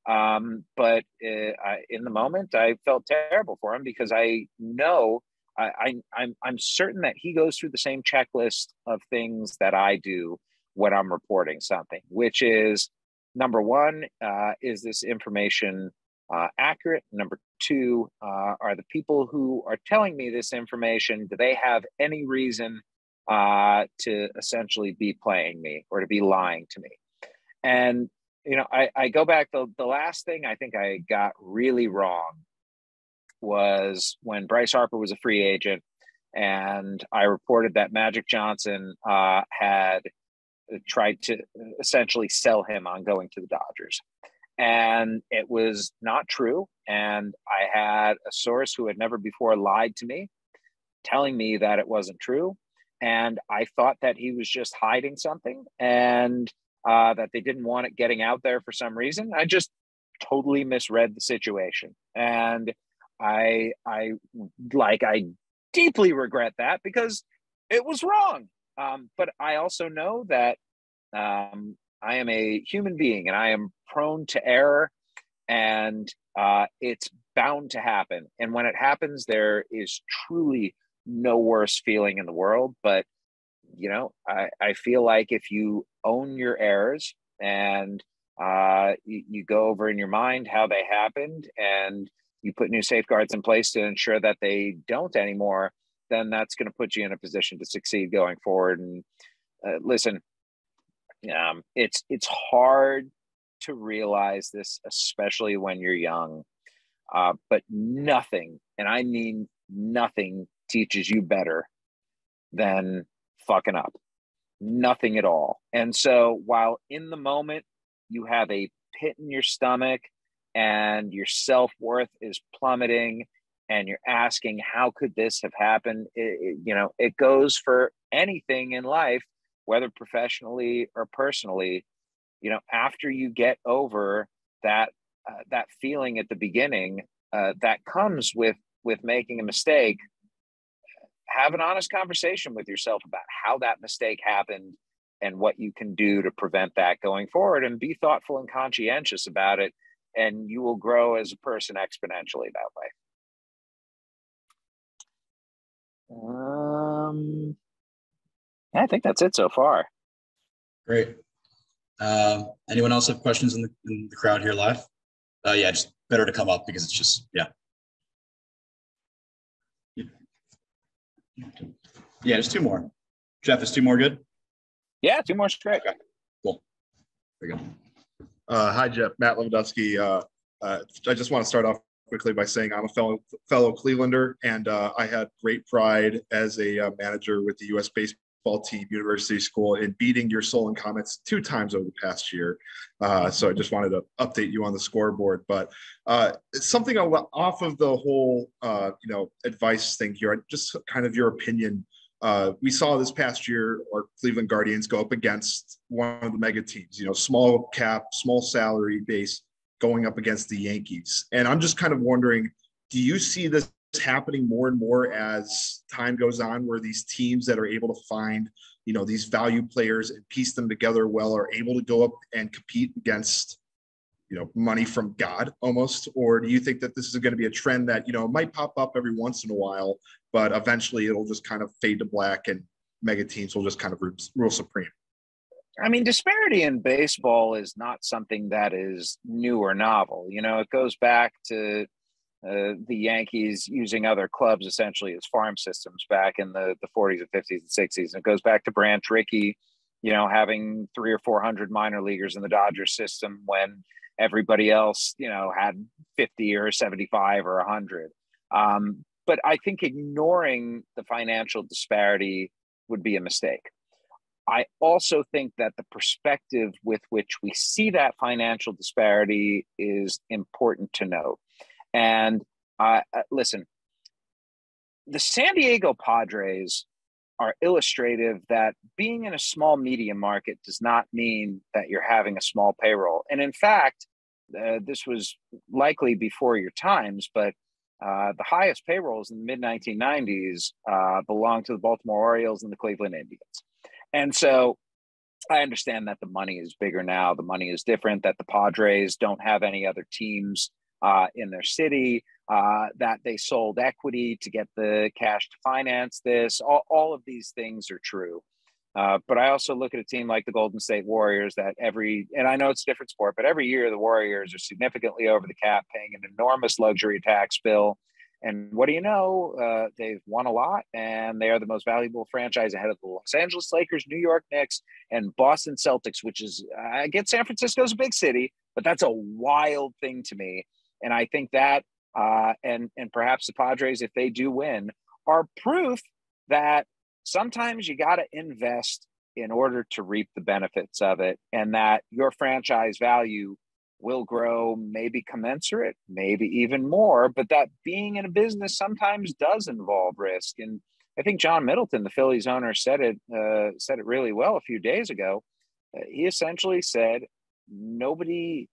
S3: But in the moment, I felt terrible for him, because I know I'm certain that he goes through the same checklist of things that I do when I'm reporting something, which is, number one, is this information accurate? Number two, are the people who are telling me this information, do they have any reason to essentially be playing me or to be lying to me? And I go back, the last thing I think I got really wrong was when Bryce Harper was a free agent, and I reported that Magic Johnson had tried to essentially sell him on going to the Dodgers. And it was not true. And I had a source who had never before lied to me, telling me that it wasn't true. And I thought that he was just hiding something, and that they didn't want it getting out there for some reason. I just totally misread the situation. And I deeply regret that, because it was wrong. But I also know that I am a human being and I am prone to error, and it's bound to happen. And when it happens, there is truly no worse feeling in the world. But I feel like if you own your errors and you go over in your mind how they happened, and you put new safeguards in place to ensure that they don't anymore, then that's going to put you in a position to succeed going forward. And listen, it's hard to realize this, especially when you're young. But nothing, and I mean nothing, teaches you better than fucking up. Nothing at all. And so while in the moment you have a pit in your stomach and your self-worth is plummeting and you're asking, how could this have happened? It goes for anything in life, whether professionally or personally. After you get over that feeling at the beginning that comes with making a mistake, have an honest conversation with yourself about how that mistake happened and what you can do to prevent that going forward, and be thoughtful and conscientious about it. And you will grow as a person exponentially that way. I think that's it so far.
S1: Great. Anyone else have questions in the crowd here live? Yeah, just better to come up, because it's just, yeah. Yeah, just two more. Jeff, is two more good?
S3: Yeah, two more straight.
S1: Okay, cool. Very good.
S6: Hi, Jeff. Matt Lewandowski. I just want to start off quickly by saying I'm a fellow Clevelander, and I had great pride as a manager with the U.S. football team, University School, in beating your Solon Comets 2 times over the past year. So I just wanted to update you on the scoreboard. But something off of the whole, advice thing here, just kind of your opinion. We saw this past year our Cleveland Guardians go up against one of the mega teams, small cap, small salary base, going up against the Yankees. And I'm just kind of wondering, do you see this happening more and more as time goes on, where these teams that are able to find, these value players and piece them together well are able to go up and compete against, money from God almost? Or do you think that this is going to be a trend that, might pop up every once in a while, but eventually it'll just kind of fade to black and mega teams will just kind of rule supreme?
S3: I mean, disparity in baseball is not something that is new or novel. It goes back to the Yankees using other clubs essentially as farm systems back in the 40s and 50s and 60s. And it goes back to Branch Rickey, having 300 or 400 minor leaguers in the Dodgers system when everybody else, had 50 or 75 or 100. But I think ignoring the financial disparity would be a mistake. I also think that the perspective with which we see that financial disparity is important to note. And listen, the San Diego Padres are illustrative that being in a small media market does not mean that you're having a small payroll. And in fact, this was likely before your times, but the highest payrolls in the mid-1990s belonged to the Baltimore Orioles and the Cleveland Indians. And so I understand that the money is bigger now. The money is different, that the Padres don't have any other teams in their city, that they sold equity to get the cash to finance this. All of these things are true. But I also look at a team like the Golden State Warriors that and I know it's a different sport, but every year the Warriors are significantly over the cap, paying an enormous luxury tax bill. And what do you know? They've won a lot, and they are the most valuable franchise ahead of the Los Angeles Lakers, New York Knicks, and Boston Celtics, which is, I get San Francisco's a big city, but that's a wild thing to me. And I think that, and perhaps the Padres, if they do win, are proof that sometimes you got to invest in order to reap the benefits of it, and that your franchise value will grow, maybe commensurate, maybe even more, but that being in a business sometimes does involve risk. And I think John Middleton, the Phillies owner, said it really well a few days ago. He essentially said, nobody,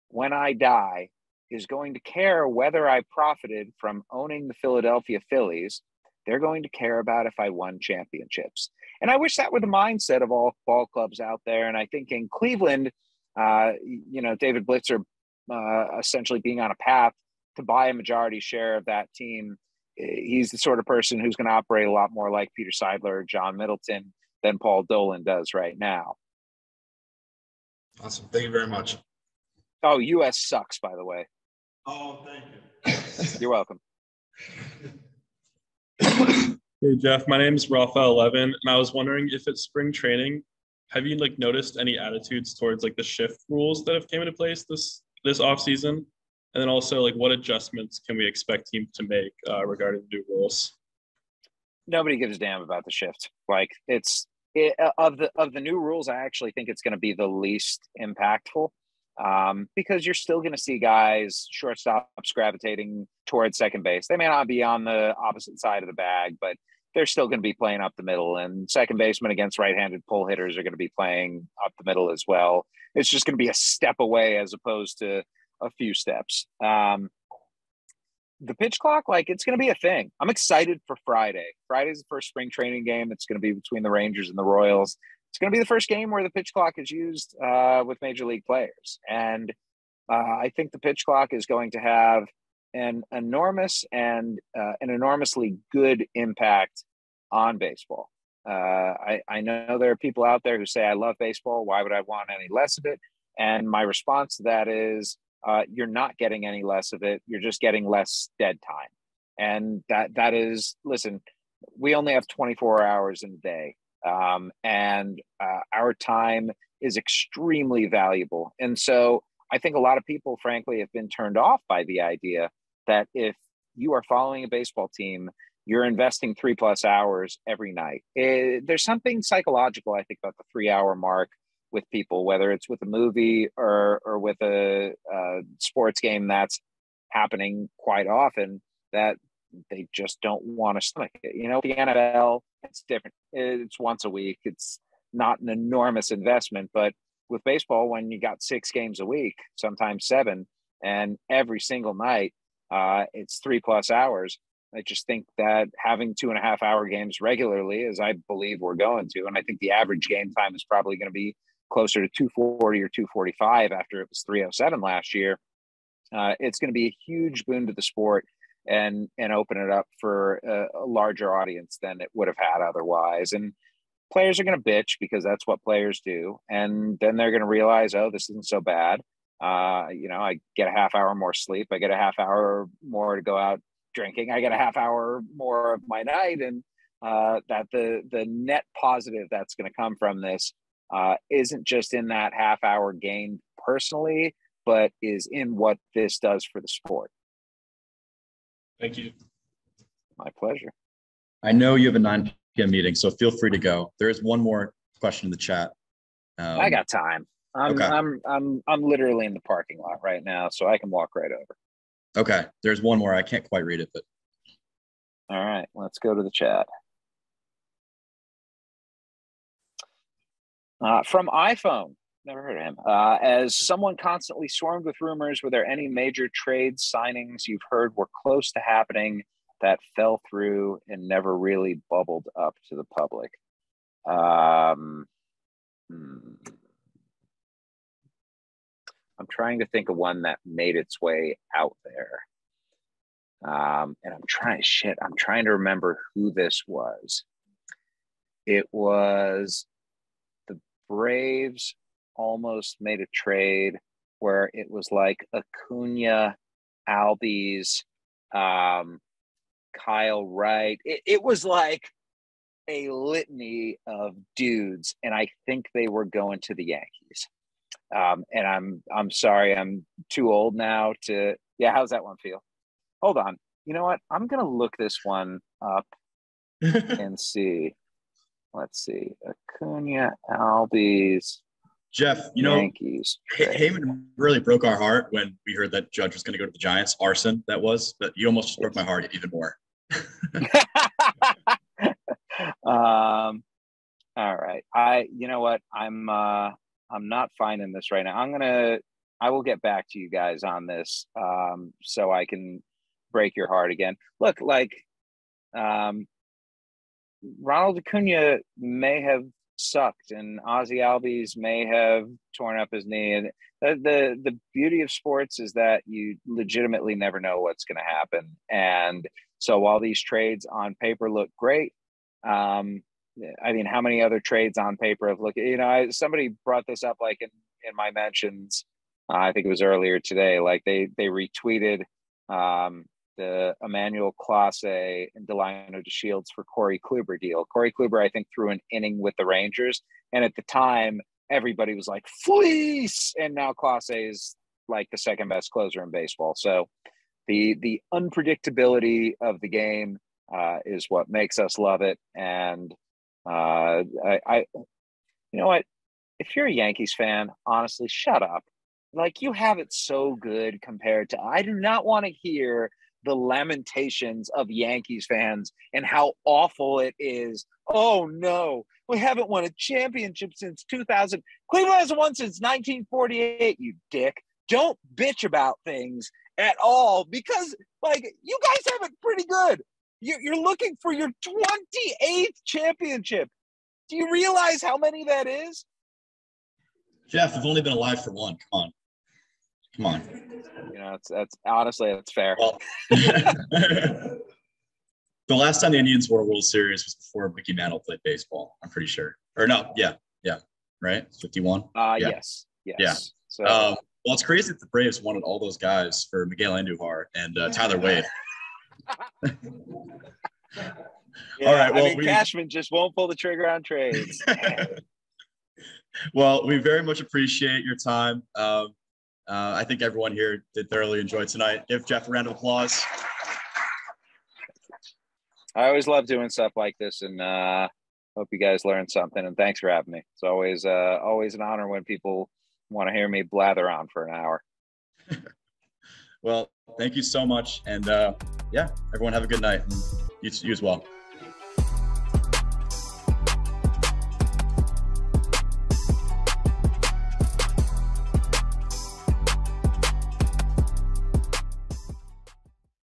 S3: when I die, is going to care whether I profited from owning the Philadelphia Phillies. They're going to care about if I won championships. And I wish that were the mindset of all ball clubs out there. And I think in Cleveland, David Blitzer essentially being on a path to buy a majority share of that team. He's the sort of person who's going to operate a lot more like Peter Seidler or John Middleton than Paul Dolan does right now.
S6: Awesome. Thank you very much.
S3: Oh, US sucks, by the way.
S6: Oh, thank you.
S3: You're welcome.
S8: Hey, Jeff, my name is Raphael Levin, and I was wondering if it's spring training, have you noticed any attitudes towards the shift rules that have came into place this off season? And then also what adjustments can we expect teams to make regarding the new rules?
S3: Nobody gives a damn about the shift. Of the new rules, I actually think it's going to be the least impactful, because you're still going to see guys, shortstops gravitating towards second base. They may not be on the opposite side of the bag, but they're still going to be playing up the middle, and second basemen against right-handed pull hitters are going to be playing up the middle as well. It's just going to be a step away as opposed to a few steps. The pitch clock, it's going to be a thing. I'm excited for Friday. Friday's the first spring training game. It's going to be between the Rangers and the Royals. It's going to be the first game where the pitch clock is used with major league players. And I think the pitch clock is going to have an enormous and an enormously good impact on baseball. I know there are people out there who say, I love baseball. Why would I want any less of it? And my response to that is, you're not getting any less of it. You're just getting less dead time. And that is, listen, we only have 24 hours in a day. And our time is extremely valuable. And so I think a lot of people, frankly, have been turned off by the idea that if you are following a baseball team, you're investing 3+ hours every night. There's something psychological, I think, about the 3-hour mark with people, whether it's with a movie or with a sports game that's happening quite often, that they just don't want to stomach it. The NFL, it's different. It's once a week. It's not an enormous investment, but with baseball, when you got 6 games a week, sometimes 7, and every single night, it's 3+ hours. I just think that having 2.5-hour games regularly, as I believe we're going to, and I think the average game time is probably going to be closer to 240 or 245 after it was 307 last year. It's going to be a huge boon to the sport and open it up for a larger audience than it would have had otherwise. And players are going to bitch because that's what players do. And then they're going to realize, oh, this isn't so bad. I get a half hour more sleep. I get a half hour more to go out drinking. I get a half hour more of my night. And that the net positive that's going to come from this isn't just in that half hour gained personally, but is in what this does for the sport.
S8: Thank you.
S3: My pleasure.
S1: I know you have a 9 p.m. meeting, so feel free to go. There is one more question in the chat.
S3: I got time. I'm literally in the parking lot right now, so I can walk right over.
S1: Okay. There's one more. I can't quite read it, but.
S3: All right. Let's go to the chat. From iPhone. Never heard of him. As someone constantly swarmed with rumors, were there any major trade signings you've heard were close to happening that fell through and never really bubbled up to the public? I'm trying to think of one that made its way out there. And I'm trying to remember who this was. It was the Braves almost made a trade where it was like Acuna, Albies, Kyle Wright. It was like a litany of dudes, and I think they were going to the Yankees. And I'm sorry, I'm too old now to. Yeah, how's that one feel? Hold on. You know what? I'm gonna look this one up and see. Let's see. Acuna, Albies.
S1: Jeff,
S3: Yankees.
S1: Heyman really broke our heart when we heard that Judge was going to go to the Giants. Arson, that was. But you almost broke my heart even more.
S3: All right. You know what? I'm not finding this right now. I will get back to you guys on this so I can break your heart again. Look, Ronald Acuna may have sucked and Ozzy Albies may have torn up his knee. And the beauty of sports is that you legitimately never know what's going to happen. And so while these trades on paper look great, I mean, how many other trades on paper have looked, somebody brought this up in my mentions. I think it was earlier today. They retweeted the Emmanuel Clase and Delino DeShields for Corey Kluber deal. Corey Kluber, I think, threw an inning with the Rangers. And at the time, everybody was like, fleece! And now Clase is like the second best closer in baseball. So the unpredictability of the game is what makes us love it. And I you know what? If you're a Yankees fan, honestly, shut up. You have it so good compared to, I do not want to hear the lamentations of Yankees fans and how awful it is. Oh no, we haven't won a championship since 2000. Cleveland hasn't won since 1948, you dick. Don't bitch about things at all because you guys have it pretty good. You're looking for your 28th championship. Do you realize how many that is?
S1: Jeff, we've only been alive for one. Come on.
S3: That's honestly, that's fair.
S1: Well, the last time the Indians won a World Series was before Mickey Mantle played baseball, I'm pretty sure. Or no, yeah. Right? 51?
S3: Yes.
S1: Yeah.
S3: So,
S1: well, it's crazy that the Braves wanted all those guys for Miguel Andujar and Tyler Wade.
S3: Yeah, all right. Well, Cashman just won't pull the trigger on trades.
S1: Well, we very much appreciate your time. I think everyone here did thoroughly enjoy tonight. Give Jeff a round of applause.
S3: I always love doing stuff like this, and hope you guys learned something. And thanks for having me. It's always an honor when people want to hear me blather on for an hour.
S1: Well, thank you so much. And yeah, everyone have a good night. You as well.